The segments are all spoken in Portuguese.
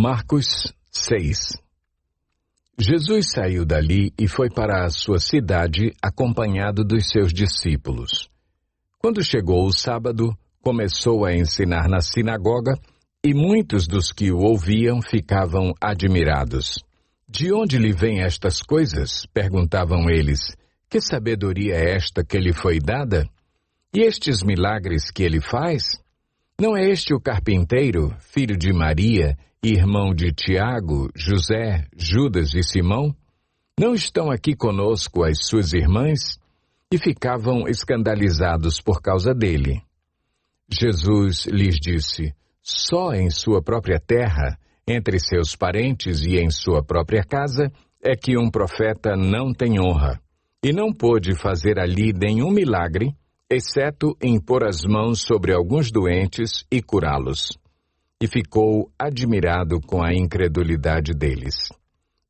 Marcos 6. Jesus saiu dali e foi para a sua cidade acompanhado dos seus discípulos. Quando chegou o sábado, começou a ensinar na sinagoga e muitos dos que o ouviam ficavam admirados. De onde lhe vêm estas coisas? Perguntavam eles. Que sabedoria é esta que lhe foi dada? E estes milagres que ele faz? Não é este o carpinteiro, filho de Maria, irmão de Tiago, José, Judas e Simão? Não estão aqui conosco as suas irmãs? E ficavam escandalizados por causa dele. Jesus lhes disse: só em sua própria terra, entre seus parentes e em sua própria casa, é que um profeta não tem honra. E não pôde fazer ali nenhum milagre, exceto impor as mãos sobre alguns doentes e curá-los. E ficou admirado com a incredulidade deles.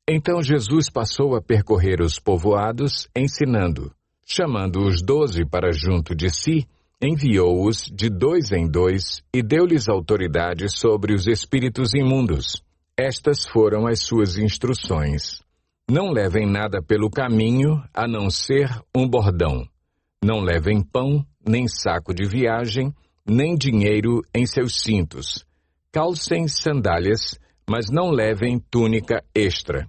Então Jesus passou a percorrer os povoados, ensinando. Chamando os 12 para junto de si, enviou-os de 2 em 2 e deu-lhes autoridade sobre os espíritos imundos. Estas foram as suas instruções. Não levem nada pelo caminho, a não ser um bordão. Não levem pão, nem saco de viagem, nem dinheiro em seus cintos. Calcem sandálias, mas não levem túnica extra.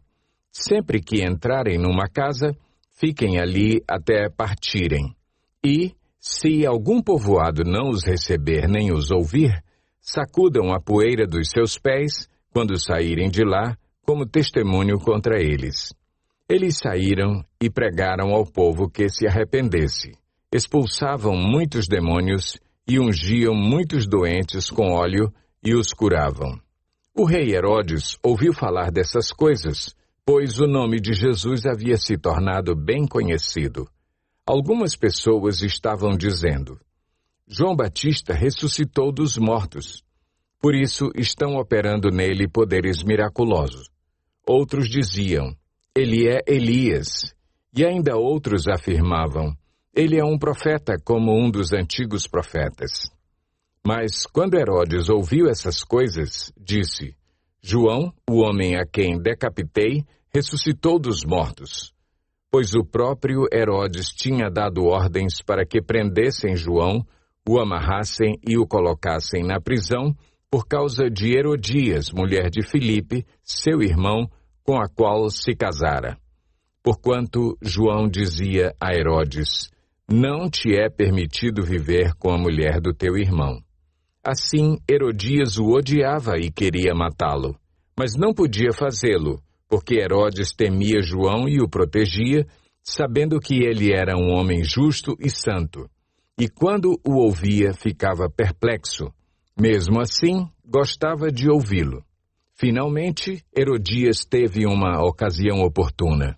Sempre que entrarem numa casa, fiquem ali até partirem. E, se algum povoado não os receber nem os ouvir, sacudam a poeira dos seus pés quando saírem de lá, como testemunho contra eles. Eles saíram e pregaram ao povo que se arrependesse. Expulsavam muitos demônios e ungiam muitos doentes com óleo e os curavam. O rei Herodes ouviu falar dessas coisas, pois o nome de Jesus havia se tornado bem conhecido. Algumas pessoas estavam dizendo: João Batista ressuscitou dos mortos. Por isso estão operando nele poderes miraculosos. Outros diziam: ele é Elias. E ainda outros afirmavam: ele é um profeta como um dos antigos profetas. Mas quando Herodes ouviu essas coisas, disse: João, o homem a quem decapitei, ressuscitou dos mortos. Pois o próprio Herodes tinha dado ordens para que prendessem João, o amarrassem e o colocassem na prisão, por causa de Herodias, mulher de Filipe, seu irmão, com a qual se casara. Porquanto João dizia a Herodes: não te é permitido viver com a mulher do teu irmão. Assim, Herodias o odiava e queria matá-lo, mas não podia fazê-lo, porque Herodes temia João e o protegia, sabendo que ele era um homem justo e santo. E quando o ouvia, ficava perplexo. Mesmo assim, gostava de ouvi-lo. Finalmente, Herodias teve uma ocasião oportuna.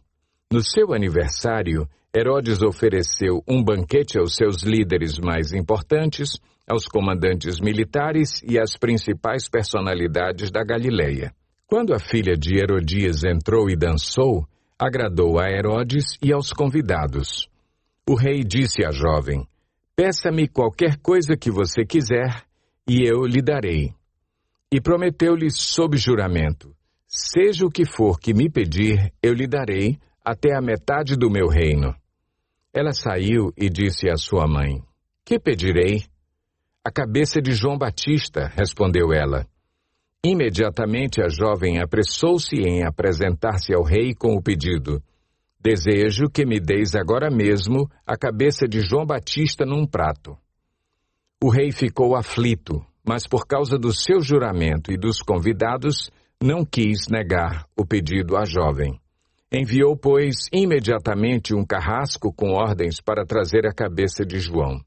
No seu aniversário, Herodes ofereceu um banquete aos seus líderes mais importantes, aos comandantes militares e às principais personalidades da Galileia. Quando a filha de Herodias entrou e dançou, agradou a Herodes e aos convidados. O rei disse à jovem: peça-me qualquer coisa que você quiser, e eu lhe darei. E prometeu-lhe sob juramento: seja o que for que me pedir, eu lhe darei, até a metade do meu reino. Ela saiu e disse à sua mãe: que pedirei? A cabeça de João Batista, respondeu ela. Imediatamente a jovem apressou-se em apresentar-se ao rei com o pedido: desejo que me deis agora mesmo a cabeça de João Batista num prato. O rei ficou aflito, mas por causa do seu juramento e dos convidados, não quis negar o pedido à jovem. Enviou, pois, imediatamente um carrasco com ordens para trazer a cabeça de João.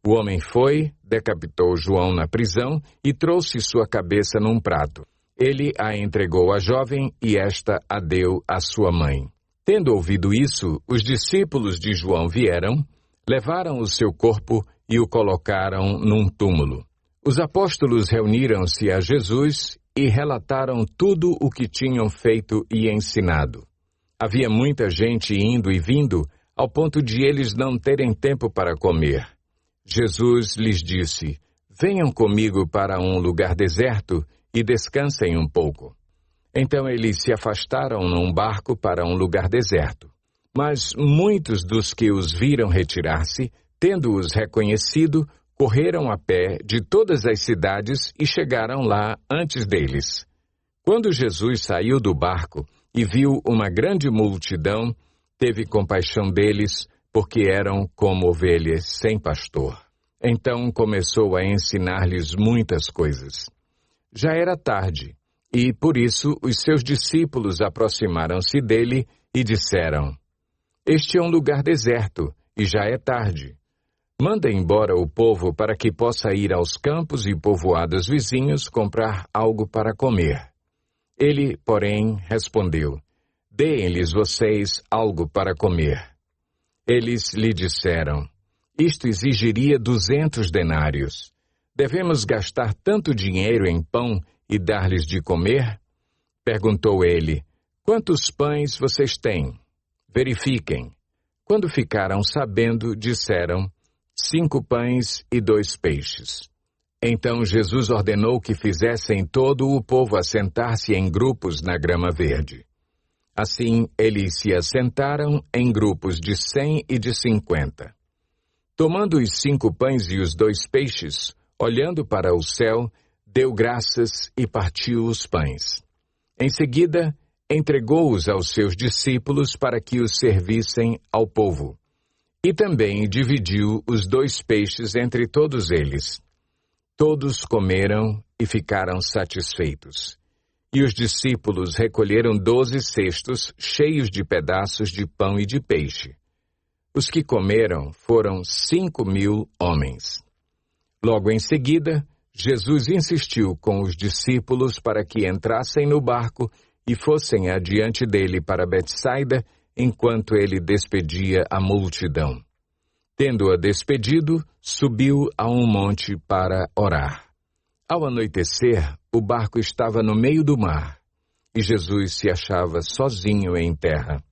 O homem foi, decapitou João na prisão e trouxe sua cabeça num prato. Ele a entregou à jovem e esta a deu à sua mãe. Tendo ouvido isso, os discípulos de João vieram, levaram o seu corpo e o colocaram num túmulo. Os apóstolos reuniram-se a Jesus e relataram tudo o que tinham feito e ensinado. Havia muita gente indo e vindo, ao ponto de eles não terem tempo para comer. Jesus lhes disse: venham comigo para um lugar deserto e descansem um pouco. Então eles se afastaram num barco para um lugar deserto. Mas muitos dos que os viram retirar-se, tendo-os reconhecido, correram a pé de todas as cidades e chegaram lá antes deles. Quando Jesus saiu do barco e viu uma grande multidão, teve compaixão deles, porque eram como ovelhas sem pastor. Então começou a ensinar-lhes muitas coisas. Já era tarde, e por isso os seus discípulos aproximaram-se dele e disseram: Este é um lugar deserto, e já é tarde. Manda embora o povo para que possa ir aos campos e povoados vizinhos comprar algo para comer. Ele, porém, respondeu: Deem-lhes vocês algo para comer. Eles lhe disseram: Isto exigiria 200 denários. Devemos gastar tanto dinheiro em pão e dar-lhes de comer? Perguntou ele: Quantos pães vocês têm? Verifiquem. Quando ficaram sabendo, disseram: 5 pães e 2 peixes. Então Jesus ordenou que fizessem todo o povo assentar-se em grupos na grama verde. Assim, eles se assentaram em grupos de 100 e de 50. Tomando os 5 pães e os 2 peixes, olhando para o céu, deu graças e partiu os pães. Em seguida, entregou-os aos seus discípulos para que os servissem ao povo. E também dividiu os 2 peixes entre todos eles. Todos comeram e ficaram satisfeitos. E os discípulos recolheram 12 cestos cheios de pedaços de pão e de peixe. Os que comeram foram 5.000 homens. Logo em seguida, Jesus insistiu com os discípulos para que entrassem no barco e fossem adiante dele para Betsaida, enquanto ele despedia a multidão. Tendo-a despedido, subiu a um monte para orar. Ao anoitecer, o barco estava no meio do mar, e Jesus se achava sozinho em terra.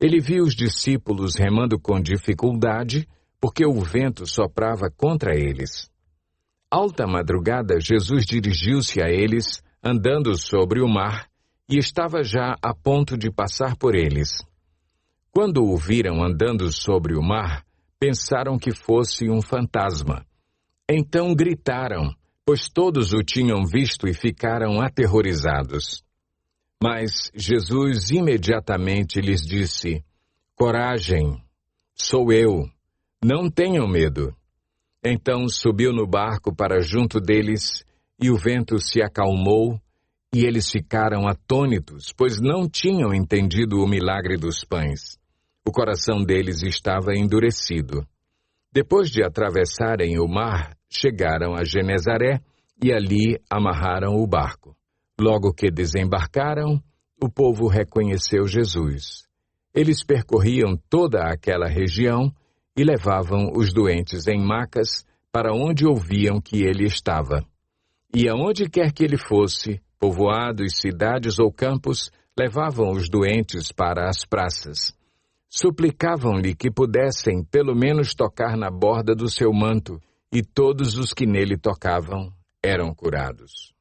Ele viu os discípulos remando com dificuldade, porque o vento soprava contra eles. Alta madrugada, Jesus dirigiu-se a eles, andando sobre o mar, e estava já a ponto de passar por eles. Quando o viram andando sobre o mar, pensaram que fosse um fantasma. Então gritaram, pois todos o tinham visto e ficaram aterrorizados. Mas Jesus imediatamente lhes disse: Coragem, sou eu, não tenham medo. Então subiu no barco para junto deles, e o vento se acalmou, e eles ficaram atônitos, pois não tinham entendido o milagre dos pães. O coração deles estava endurecido. Depois de atravessarem o mar, chegaram a Genezaré e ali amarraram o barco. Logo que desembarcaram, o povo reconheceu Jesus. Eles percorriam toda aquela região e levavam os doentes em macas para onde ouviam que ele estava. E aonde quer que ele fosse, povoados, cidades ou campos, levavam os doentes para as praças. Suplicavam-lhe que pudessem pelo menos tocar na borda do seu manto, e todos os que nele tocavam eram curados.